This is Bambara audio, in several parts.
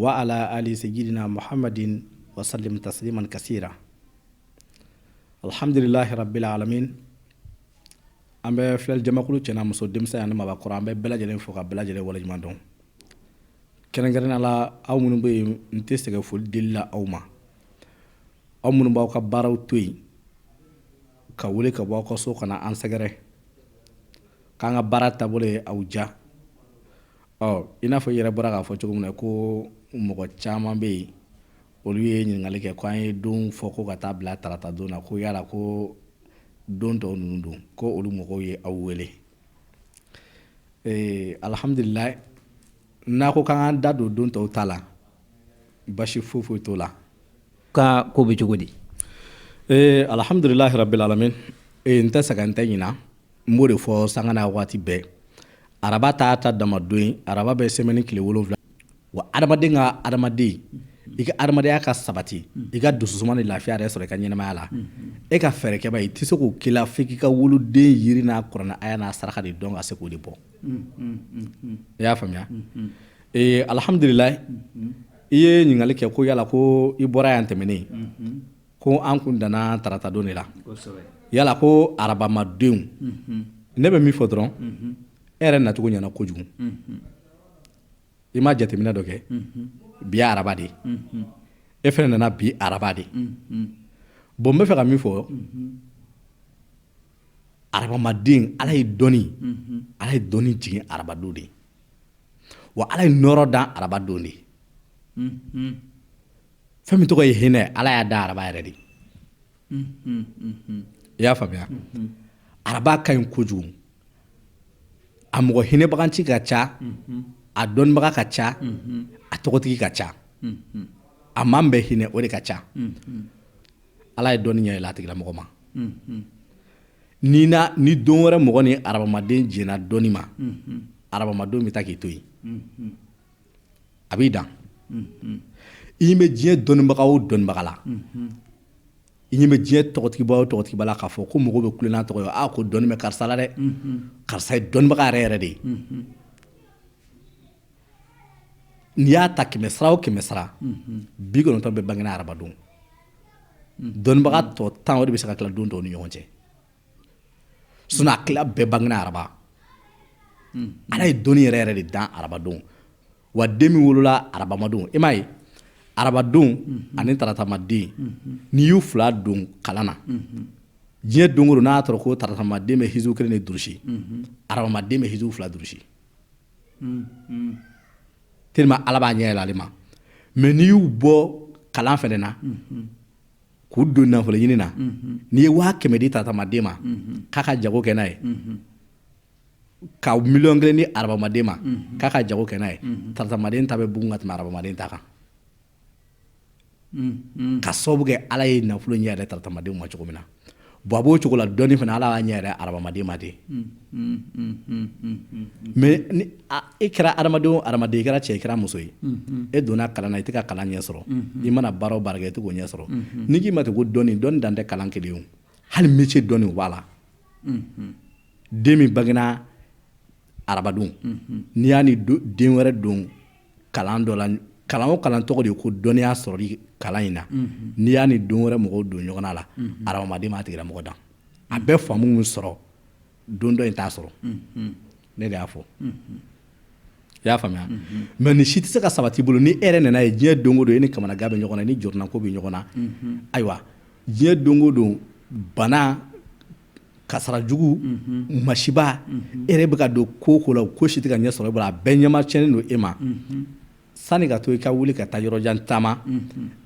وعلى آل سيدنا محمد وسلم تسليما كثيرا الحمد لله رب العالمين an bɛ filɛli jamakulu cɛna muso denmisɛn ani mabakɔrɔ an bɛ bɛɛ lajɛlen fo ka bɛɛ lajɛlen waleɲuman dɔn kɛrɛnkɛrɛnnenya la aw minnu bɛ yen n tɛ sɛgɛn foli deli la aw ma aw minnu b'aw ka baaraw to yen ka wele ka bɔ aw ka so ka na an sɛgɛrɛ k'an ka baara taabolo ye aw diya i n'a fɔ i yɛrɛ bɔra k'a fɔ cogo min na ko mɔgɔ caman bɛ yen olu ye ɲininkali kɛ ko an ye don fɔ ko ka taa bila tarata don na ko yala ko don tɔw ninnu don ko olu mɔgɔw ye aw wele alhamdulilayi n'a ko k'an da don don tɔw ta la basi foyi t'o la ka ko bɛ cogo di alhamdulilahi rabbil alamin n tɛ sɛgɛn n tɛ ɲina n b'o de fɔ sanga n'a waati bɛɛ araba ta dama don ye araba bɛ semaine tile 7 wa adamaden ka adamaden i ka adamadenya ka sabati i ka dususuma ni lafiya yɛrɛ sɔrɔ i ka ɲɛnamaya la e ka fɛɛrɛkɛba i tɛ se k'o k'i la f'i k'i ka woloden yiri n'a kuranɛ aya n'a saraka de dɔn ka se k'o de bɔ i y'a faamuya alhamdulilayi i ye ɲininkali kɛ ko yala ko i bɔra yan tɛmɛnen ko an kun danna tarata don de la yala ko arabamadenw ne bɛ min fɔ dɔrɔn e yɛrɛ nacogo ɲɛna kojugu i ma jateminɛ dɔ kɛ bi araba de e fɛnɛ nana bi araba de bon n bɛ fɛ ka min fɔ arabamaden ala ye dɔnni jigin arabadon de wa ala ye nɔrɔ da arabadon de fɛn min tɔgɔ ye hinɛ ala y'a da araba yɛrɛ de i y'a faamuya araba ka ɲi kojugu a mɔgɔ hinɛbaganci ka ca a dɔnnibaga ka ca a tɔgɔtigi ka ca a man bɛ hinɛ o de ka ca ala ye dɔnni ɲɛ yɛlɛ a tigilamɔgɔ ma ni don wɛrɛ mɔgɔ ni arabamaden jɛnna dɔnni ma arabamadenw bɛ taa k'i to yen a b'i dan i ɲɛ bɛ diɲɛ dɔnnibaga o dɔnnibaga la i ɲɛ bɛ diɲɛ tɔgɔtigiba o tɔgɔtigiba la k'a fɔ ko mɔgɔw bɛ kulen n'a tɔgɔ ye ko dɔnni bɛ karisa la dɛ karisa ye dɔnnibaga yɛrɛ yɛrɛ de ye n'i y'a ta 100 o 100 90 bɛ bangena arabadon dɔnnibaga tɔ 10 o de bɛ se ka tila don tɔw ni ɲɔgɔn cɛ a tila bɛɛ bangena araba ala ye dɔnni yɛrɛ yɛrɛ de dan arabadon wa den min wolola arabamadon i m'a ye arabadon ani taratamaden n'i y'u fila don kalan na diɲɛ don o don n'a sɔrɔ ko taratamaden bɛ hizu 1 de durusi arabamaden bɛ hizu 2 durusi tellement ala b'a ɲɛ yɛlɛ ale ma mais n'i y'u bɔ kalan fɛnɛ na k'u don nafolo ɲini na n'i ye 100 di taratamaden ma k'a ka jago kɛ n'a ye ka 1,000,000 di arabamaden ma k'a ka jago kɛ n'a ye taratamaden ta bɛ bugun ka tɛmɛ arabamaden ta kan ka sababu kɛ ala ye nafolo ɲɛ yɛrɛ taratamadenw ma cogo min na bon a b'o cogo la dɔnni fana ala b'a ɲɛ yɛrɛ arabamaden ma de mais ni e kɛra adamaden i kɛra cɛ i kɛra muso ye e donna kalan na i tɛ ka kalan ɲɛ sɔrɔ i mana baara o baara kɛ i tɛ k'o ɲɛ sɔrɔ n'i k'i ma ten ko dɔnni dan tɛ kalan kelen ye hali métier dɔnni o b'a la den min bangena arabadon n'i y'a ni den wɛrɛ don kalan dɔ la kalan o kalan tɔgɔ de ye ko dɔnniya sɔrɔli kalan in na n'i y'a ni don wɛrɛ mɔgɔw don ɲɔgɔn na la arabamaden m'a tigila mɔgɔ dan a bɛ faamu min sɔrɔ don dɔ in t'a sɔrɔ ne de y'a fɔ i y'a faamuya mais ni si tɛ se ka sabati bolo ni e yɛrɛ nana ye diɲɛ don o don e ni kamanagan bɛ ɲɔgɔn na ni jɔrɔnako bɛ ɲɔgɔn na ayiwa diɲɛ don o don bana kasarajugu masiba e yɛrɛ bɛ ka don ko la ko si tɛ ka ɲɛ sɔrɔ e bolo a bɛɛ ɲɛma tiɲɛnen don e ma sani ka to i ka wuli ka taa yɔrɔjan taama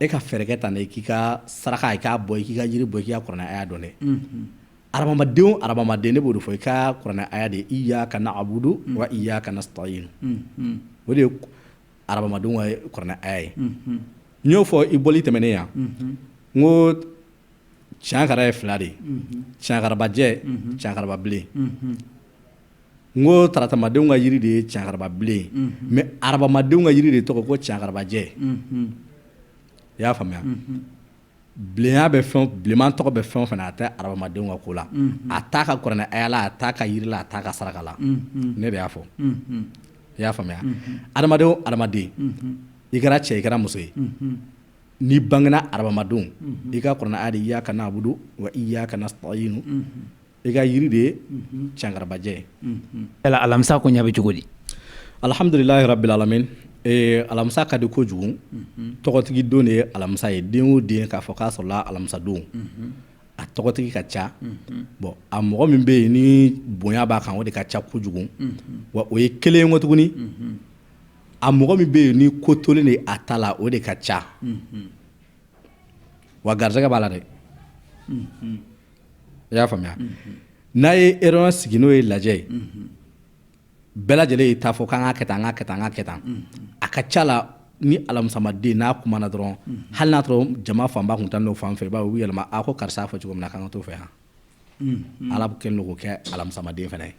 e ka fɛɛrɛ kɛ tan i k'i ka saraka i k'a bɔ i k'i ka yiri bɔ i k'i ka kuranɛ aya dɔn dɛ arabamaden ne b'o de fɔ i ka kuranɛ aya de iyyaka na'budu wa iyyaka nasta'in o de ye arabamadenw ka kuranɛ aya ye n y'o fɔ i bɔli tɛmɛnen yan n ko tiɲɛkara ye 2 de ye tiɲɛkarabajɛ tiɲɛkarababilen n ko taratamadenw ka yiri de ye tiɲɛkarababilen mais arabamadenw ka yiri de tɔgɔ ko tiɲɛkarabajɛ i y'a faamuya bilenya bɛ bilenman tɔgɔ bɛ fɛn o fɛn na a tɛ arabamadenw ka ko la a t'a ka kuranɛ aya la a t'a ka yiri la a t'a ka saraka la ne de y'a fɔ i y'a faamuya adamaden i kɛra cɛ i kɛra muso ye ni bangena arabamadon i ka kuranɛ aya de iyyaka na'budu wa iyyaka nasta'inu i ka yiri de ye cankarabajɛ ye yala alamisa ko ɲa bɛ cogo di alhamdulilahi rabbil alamin alamisa ka di kojugu tɔgɔtigi don de ye alamisa ye den o den k'a fɔ k'a sɔrɔla alamisa don a tɔgɔtigi ka ca bon a mɔgɔ min bɛ yen ni bonya b'a kan o de ka ca kojugu wa o ye kelen ye tuguni a mɔgɔ min bɛ yen ni ko tolen de a ta la o de ka ca wa garisɛgɛ b'a la dɛ i y'a faamuya n'a ye erreur sigi n'o ye lajɛ ye bɛɛ lajɛlen y'i ta fɔ k'an ka kɛ tan an ka kɛ tan an ka kɛ tan a ka ca la ni alamisamaden n'a kumana dɔrɔn hali n'a sɔrɔ jama fanba kun taa n'o fan fɛ i b'a ye u bɛ yɛlɛma a ko karisa y'a fɔ cogo min na k'an ka t'o fɛ yan ala kɛlen don k'o kɛ alamisamaden fana ye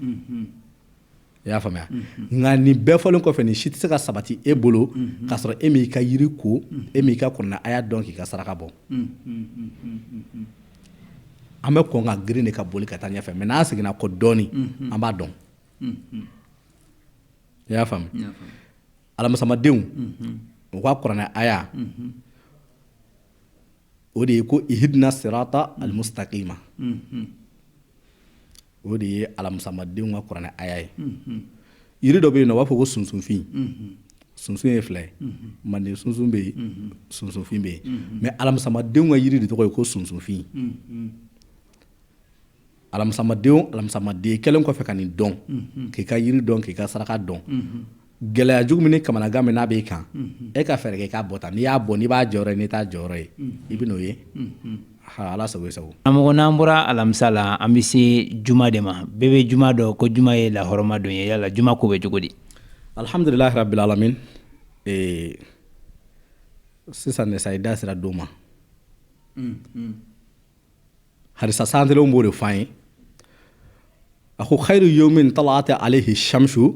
i y'a faamuya nka nin bɛɛ fɔlen kɔfɛ nin si tɛ se ka sabati e bolo k'a sɔrɔ e m'i ka yiri ko e m'i ka kuranɛ aya dɔn k'i ka saraka bɔ an bɛ kɔn ka girin de ka boli ka taa ɲɛfɛ mɛ n'an seginna kɔ dɔɔni an b'a dɔn i y'a faamu alamisamadenw u ka kuranɛ aya o de ye ko ihidina sirata almustaqima o de ye alamisamadenw ka kuranɛ aya ye yiri dɔ bɛ yen nɔ u b'a fɔ ko sunsunfin sunsun ye fila ye manden sunsun bɛ yen sunsunfin bɛ yen mɛ alamisamadenw ka yiri de tɔgɔ ye ko sunsunfin alamisamaden kɛlen kɔfɛ ka nin dɔn k'i ka yiri dɔn k'i ka saraka dɔn gɛlɛya jugu min ni kamanagan min n'a b'i kan e ka fɛɛrɛ kɛ i k'a bɔ tan n'i y'a bɔ n'i b'a jɔyɔrɔ ye n'i t'a jɔyɔrɔ ye i bɛ n'o ye ala sago i sago karamɔgɔ n'an bɔra alamisa la an bɛ se juma de ma bɛɛ bɛ juma dɔn ko juma ye lahɔrɔma don ye yala juma ko bɛ cogo di alhamdulilahi rabbil alamin sisan de sa i da sera don ma harisa santelenw b'o de f'an ye a ko khayru yawmin tala'at alayhi shamsu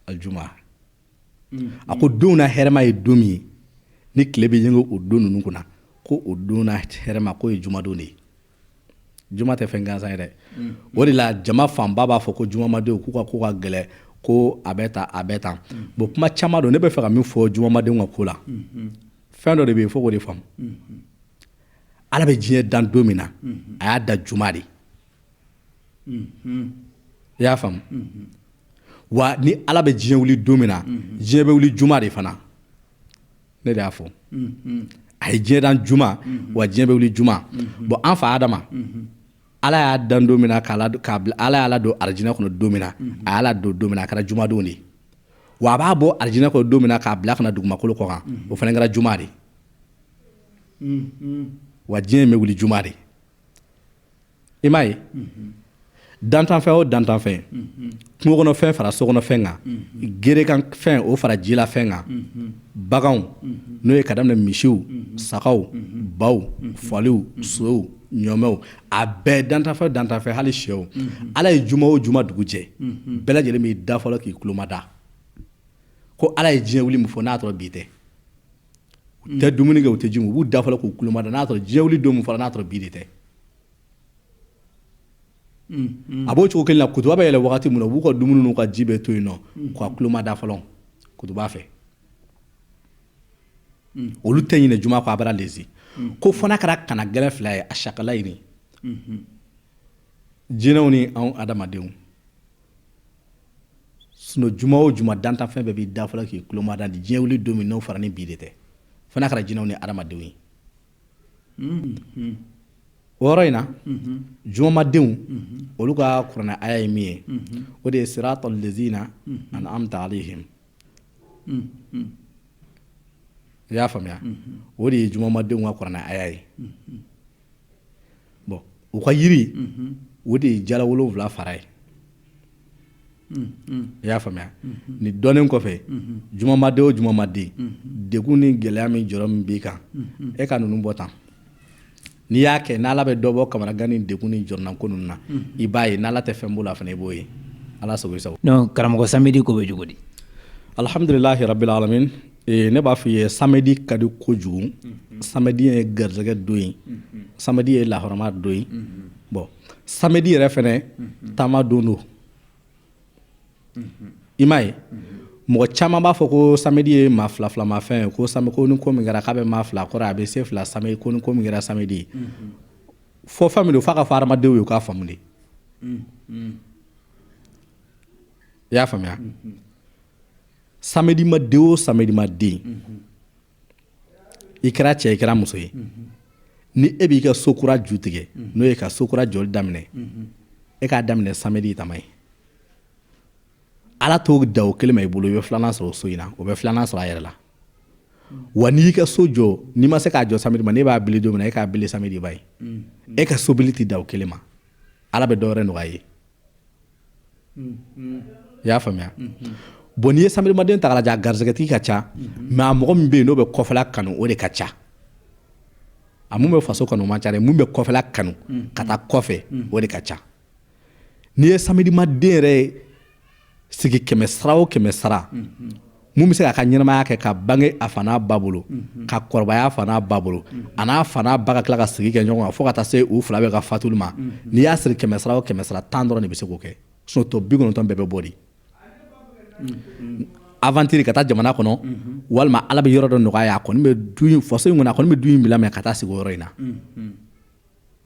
aljuma a ko don na hɛrɛma ye don min ye ni tile bɛ yɛngɛ o don ninnu kunna ko o don na hɛrɛma ko ye jumadon de ye juma tɛ fɛn gansan ye dɛ o de la jama fanba b'a fɔ ko jumamadenw k'u ka ko ka gɛlɛ ko a bɛ tan a bɛ tan bon kuma caman don ne bɛ fɛ ka min fɔ jumamadenw ka ko la fɛn dɔ de bɛ yen fo k'o de faamu ala bɛ diɲɛ dan don min na a y'a da juma de i y'a faamu wa ni ala bɛ diɲɛ wuli don min na diɲɛ bɛ wuli juma de fana ne de y'a fɔ a ye diɲɛ dan juma wa diɲɛ bɛ wuli juma bon an fa adama ala y'a dan don min na ala y'a ladon arijinɛ kɔnɔ don min na a y'a ladon don min na a kɛra jumadon de wa a b'a bɔ arijinɛ kɔnɔ don min na k'a bila ka na dugumakolo kɔ kan o fana kɛra juma de wa diɲɛ bɛ wuli juma de i m'a ye dantanfɛn o dantanfɛn kungo kɔnɔfɛn fara sokɔnɔfɛn kan gerekan fɛn o fara jilafɛn kan baganw n'o ye ka daminɛ misiw sagaw baw faliw sow ɲɔmɛw a bɛɛ dantanfɛn dantanfɛn hali sɛw ala ye juma o juma dugu jɛ bɛɛ lajɛlen b'i da fɔlɔ k'i kulomada ko ala ye diɲɛ wuli min fɔ n'a sɔrɔ bi tɛ u tɛ dumuni kɛ u tɛ ji min u b'u da fɔlɔ k'u kulomada n'a sɔrɔ diɲɛ wuli don min fɔra n'a sɔrɔ bi de tɛ a b'o cogo kelen na kutuba bɛ yɛlɛ wagati min na u b'u ka dumuni n'u ka ji bɛɛ to yen nɔ k'a kulomada fɔlɔ kutuba fɛ olu tɛ ɲinɛ juma kɔ a bɛra lezi ko fɔ n'a kɛra kana gɛlɛn fila ye a sakala ɲini jinɛw ni anw adamadenw sinɔ juma o juma dantanfɛn bɛɛ b'i da fɔlɔ k'i kulomada ni diɲɛ wuli don min n'o fara ni bi de tɛ fɔ n'a kɛra jinɛw ni adamadenw ye o yɔrɔ in na jumamadenw olu ka kuranɛ aya ye min ye o de ye siratal lezina an'amta alayhim i y'a faamuya o de ye jumamadenw ka kuranɛ aya ye bon u ka yiri o de ye jala 7 fara ye i y'a faamuya ni dɔnnen kɔfɛ jumamaden o jumamaden degun ni gɛlɛya min jɔrɔ min b'i kan e ka ninnu bɔ tan n'i y'a kɛ n'ala bɛ dɔ bɔ kamanagan ni degun ni jɔrɔnako ninnu na i b'a ye n'ala tɛ fɛn bolo a fana i b'o ye ala sago i sago. non karamɔgɔ samedi ko bɛ cogo di. alhamdulilahi rabbil alamin ne b'a f'i ye samedi ka di kojugu samedi ye garisɛgɛ don ye samedi ye lahɔrɔma don ye bon samedi yɛrɛ fɛnɛ taama don i m'a ye mɔgɔ caman b'a fɔ ko samedi ye maa fila ma fɛn ye ko ni ko min kɛra k'a bɛ maa fila kɔrɔ a bɛ se fila samedi ko ni ko min kɛra samedi fɔ fɛn min don f'a ka fɔ hadamadenw ye u k'a faamu de i y'a faamuya samedi ma den o samedi ma den i kɛra cɛ i kɛra muso ye ni e b'i ka so kura ju tigɛ n'o ye ka so kura jɔli daminɛ e k'a daminɛ samedi tama ye ala t'o da o kelen ma i bolo i bɛ filanan sɔrɔ o so in na o bɛ filanan sɔrɔ a yɛrɛ la wa n'i y'i ka so jɔ n'i ma se k'a jɔ samedi ma n'e b'a bili don min na e k'a bili samedi ba ye e ka sobili tɛ da o kelen ma ala bɛ dɔ wɛrɛ nɔgɔya ye i y'a faamuya bon n'i ye samedi maden ta k'a lajɛ a garizɛgɛtigi ka ca mɛ a mɔgɔ min bɛ yen n'o bɛ kɔfɛla kanu o de ka ca a mun bɛ faso kanu o man ca dɛ mun bɛ kɔfɛla kanu ka taa kɔfɛ o de ka ca n'i ye samedi maden yɛrɛ sigi kɛmɛ sara o kɛmɛ sara mun bɛ se k'a ka ɲɛnamaya kɛ ka bange a fa n'a ba bolo ka kɔrɔbaya a fa n'a ba bolo a n'a fa n'a ba ka tila ka sigi kɛ ɲɔgɔn kan fo ka taa se u fila bɛɛ ka fatuli ma n'i y'a siri kɛmɛ sara o kɛmɛ sara 10 dɔrɔn de bɛ se k'o kɛ tɔ 90 bɛɛ bɛ bɔ de aventure ka taa jamana kɔnɔ walima ala bɛ yɔrɔ dɔ nɔgɔya a kɔni bɛ du in faso in kɔnɔ a kɔni bɛ du in bila mɛ ka taa sigi o yɔrɔ in na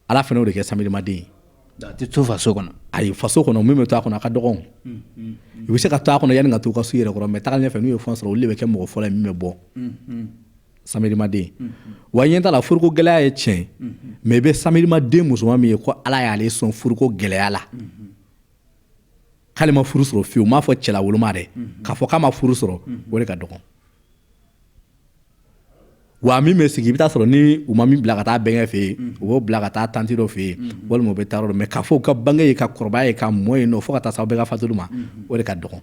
ala fana y'o de kɛ samedi maden ye a tɛ to faso kɔnɔ ayi faso kɔnɔ min bɛ to a kɔnɔ a ka dɔgɔn i bɛ se ka to a kɔnɔ yanni ka to ka so yɛrɛ kɔrɔ mɛ taga ɲɛfɛ n'u ye fɛn sɔrɔ olu de bɛ kɛ mɔgɔ fɔlɔ ye min bɛ bɔ samedi maden wa ɲɛ t'a la furuko gɛlɛya ye tiɲɛ mɛ i bɛ samedi maden musoman min ye ko ala y'ale sɔn furuko gɛlɛya la k'ale ma furu sɔrɔ fiyewu m'a fɔ cɛla woloma dɛ k'a fɔ k'a ma furu sɔrɔ o de ka dɔgɔn wa min bɛ sigi i bɛ taa sɔrɔ ni u ma min bila ka taa bɛnkɛ fɛ yen u b'o bila ka taa tanti dɔ fɛ yen walima u bɛ taa yɔrɔ dɔ mɛ k'a fɔ u ka bange ye ka kɔrɔbaya ye ka mɔ yen nɔ fo ka taa se aw bɛɛ ka fatuli ma o de ka dɔgɔn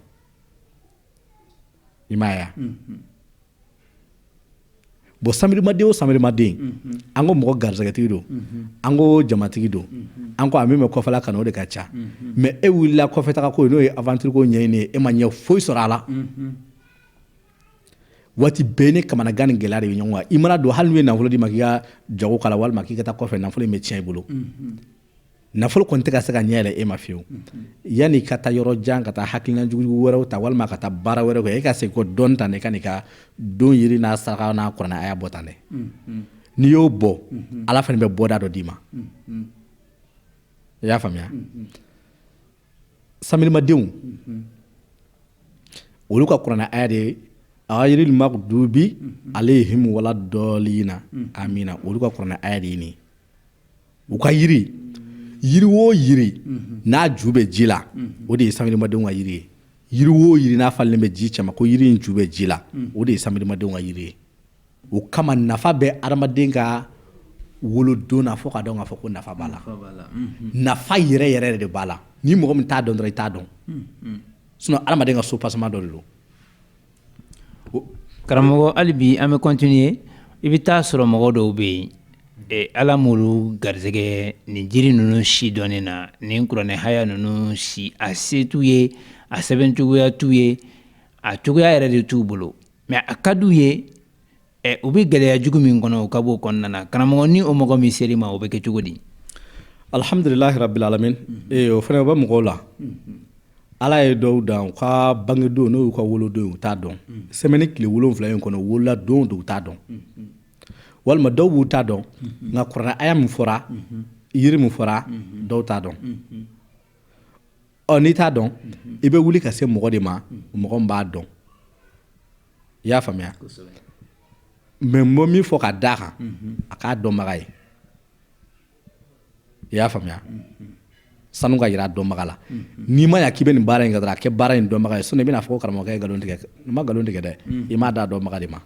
i m'a ye wa bon samedi maden o samedi maden an ko mɔgɔ garizɛgɛtigi don an ko jamatigi don an ko a min bɛ kɔfɛla kanu o de ka ca mɛ e wulila kɔfɛtaga ko ye n'o ye aventure ko ɲɛɲini ye e ma ɲɛ foyi sɔrɔ a la waati bɛɛ ni kamanagan ni gɛlɛya de bɛ ɲɔgɔn kan i mana don hali n'u ye nafolo d'i ma k'i ka jago k'a la walima k'i ka taa kɔfɛ nafolo in bɛ tiɲɛ i bolo nafolo kɔni tɛ ka se ka ɲɛ yɛlɛ e ma fiyewu yanni ka taa yɔrɔ jan ka taa hakilina jugu wɛrɛw ta walima ka taa baara wɛrɛw kɛ e ka segin kɔ dɔɔni tan de ka n'i ka don yiri n'a saraka n'a kuranɛ a y'a bɔ tan dɛ n'i y'o bɔ ala fana bɛ bɔda dɔ d'i ma i y'a faamuya samedi madenw olu ka kuranɛ aya de ye ayiril maghdubi alayhim wala dɔlina amina olu ka kuranɛ aya de ye nin u ka yiri o yiri n'a ju bɛ ji la o de ye samedi madenw ka yiri ye yiri o yiri n'a falen bɛ ji cɛma ko yiri in ju bɛ ji la o de ye samedi madenw ka yiri ye o kama nafa bɛ adamaden ka wolodon na fo ka dɔn k'a fɔ ko nafa b'a la nafa yɛrɛ yɛrɛ de b'a la ni mɔgɔ min t'a dɔn dɔrɔn i t'a dɔn sinon adamaden ka so passement dɔ de don karamɔgɔ hali bi an bɛ continuer i bɛ taa sɔrɔ mɔgɔ dɔw bɛ yen ala m'olu garizɛgɛ nin jiri ninnu si dɔnnen na nin kuranɛ haya ninnu si a se t'u ye a sɛbɛn cogoya t'u ye a cogoya yɛrɛ de t'u bolo mɛ a ka d'u ye u bɛ gɛlɛya jugu min kɔnɔ u ka b'o kɔnɔna na karamɔgɔ ni o mɔgɔ min ser'i ma o bɛ kɛ cogo di alhamdulilahi rabbil alamin o fana bɛ mɔgɔw la ala ye dɔw dan u ka bangedon n'o y'u ka wolodon u t'a dɔn semaine tile 7 in kɔnɔ wolola don u t'a dɔn walima dɔw b'u t'a dɔn nka kuranɛ aya min fɔra yiri min fɔra dɔw t'a dɔn n'i t'a dɔn i bɛ wuli ka se mɔgɔ de ma mɔgɔ min b'a dɔn i y'a faamuya mɛ n bɛ min fɔ ka d'a kan a k'a dɔnbaga ye i y'a faamuya sanu ka yira dɔnbaga la n'i ma ɲa k'i bɛ nin baara in kɛ dɔrɔn a kɛ baara in dɔnbaga ye sinon i bɛna fɔ ko karamɔgɔkɛ ye nkalon tigɛ n ma nkalon tigɛ dɛ i m'a da dɔnbaga de ma